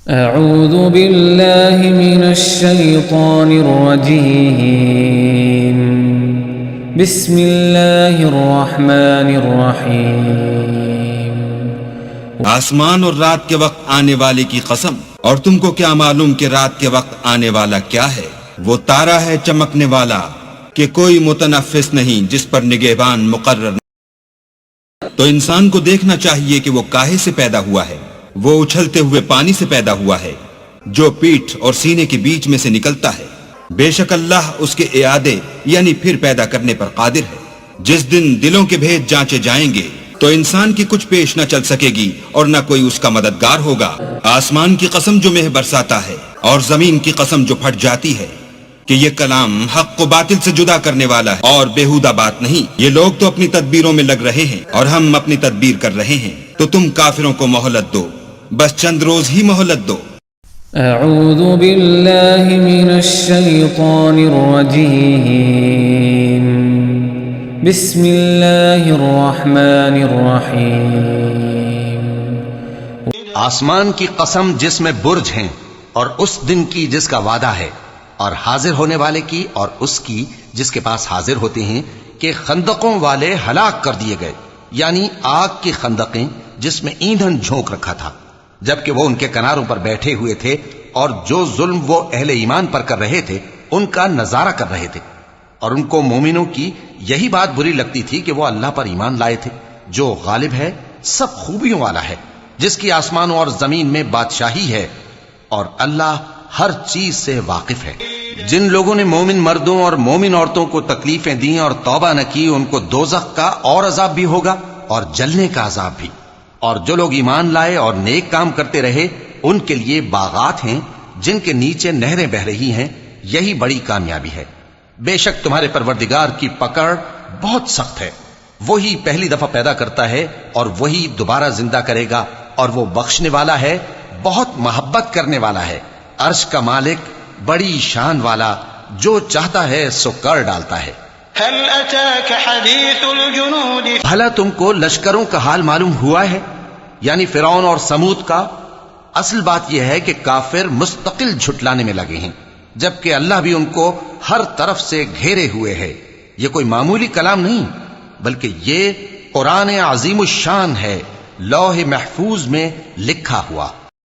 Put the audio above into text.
اعوذ باللہ من الشیطان الرجیم بسم اللہ الرحمن الرحیم آسمان اور رات کے وقت آنے والے کی قسم، اور تم کو کیا معلوم کہ رات کے وقت آنے والا کیا ہے؟ وہ تارا ہے چمکنے والا کہ کوئی متنفس نہیں جس پر نگہبان مقرر نہیں۔ تو انسان کو دیکھنا چاہیے کہ وہ کاہے سے پیدا ہوا ہے؟ وہ اچھلتے ہوئے پانی سے پیدا ہوا ہے جو پیٹھ اور سینے کے بیچ میں سے نکلتا ہے۔ بے شک اللہ اس کے اعادے یعنی پھر پیدا کرنے پر قادر ہے۔ جس دن دلوں کے بھید جانچے جائیں گے تو انسان کی کچھ پیش نہ چل سکے گی اور نہ کوئی اس کا مددگار ہوگا۔ آسمان کی قسم جو مہ برساتا ہے اور زمین کی قسم جو پھٹ جاتی ہے کہ یہ کلام حق کو باطل سے جدا کرنے والا ہے اور بیہودہ بات نہیں۔ یہ لوگ تو اپنی تدبیروں میں لگ رہے ہیں اور ہم اپنی تدبیر کر رہے ہیں، تو تم کافروں کو مہلت دو، بس چند روز ہی مہلت دو۔ اعوذ باللہ من الشیطان الرجیم بسم اللہ الرحمن الرحیم۔ آسمان کی قسم جس میں برج ہیں، اور اس دن کی جس کا وعدہ ہے، اور حاضر ہونے والے کی اور اس کی جس کے پاس حاضر ہوتے ہیں، کہ خندقوں والے ہلاک کر دیے گئے، یعنی آگ کی خندقیں جس میں ایندھن جھونک رکھا تھا، جبکہ وہ ان کے کناروں پر بیٹھے ہوئے تھے اور جو ظلم وہ اہل ایمان پر کر رہے تھے ان کا نظارہ کر رہے تھے، اور ان کو مومنوں کی یہی بات بری لگتی تھی کہ وہ اللہ پر ایمان لائے تھے جو غالب ہے، سب خوبیوں والا ہے، جس کی آسمانوں اور زمین میں بادشاہی ہے، اور اللہ ہر چیز سے واقف ہے۔ جن لوگوں نے مومن مردوں اور مومن عورتوں کو تکلیفیں دیں اور توبہ نہ کی، ان کو دوزخ کا اور عذاب بھی ہوگا اور جلنے کا عذاب بھی، اور جو لوگ ایمان لائے اور نیک کام کرتے رہے ان کے لیے باغات ہیں جن کے نیچے نہریں بہ رہی ہیں، یہی بڑی کامیابی ہے۔ بے شک تمہارے پروردگار کی پکڑ بہت سخت ہے، وہی پہلی دفعہ پیدا کرتا ہے اور وہی دوبارہ زندہ کرے گا، اور وہ بخشنے والا ہے، بہت محبت کرنے والا ہے، عرش کا مالک، بڑی شان والا، جو چاہتا ہے سو کر ڈالتا ہے۔ هل أتاك حديث الجنود بھلا تم کو لشکروں کا حال معلوم ہوا ہے، یعنی فرعون اور سمود کا؟ اصل بات یہ ہے کہ کافر مستقل جھٹلانے میں لگے ہیں، جبکہ اللہ بھی ان کو ہر طرف سے گھیرے ہوئے ہے۔ یہ کوئی معمولی کلام نہیں، بلکہ یہ قرآن عظیم الشان ہے، لوح محفوظ میں لکھا ہوا۔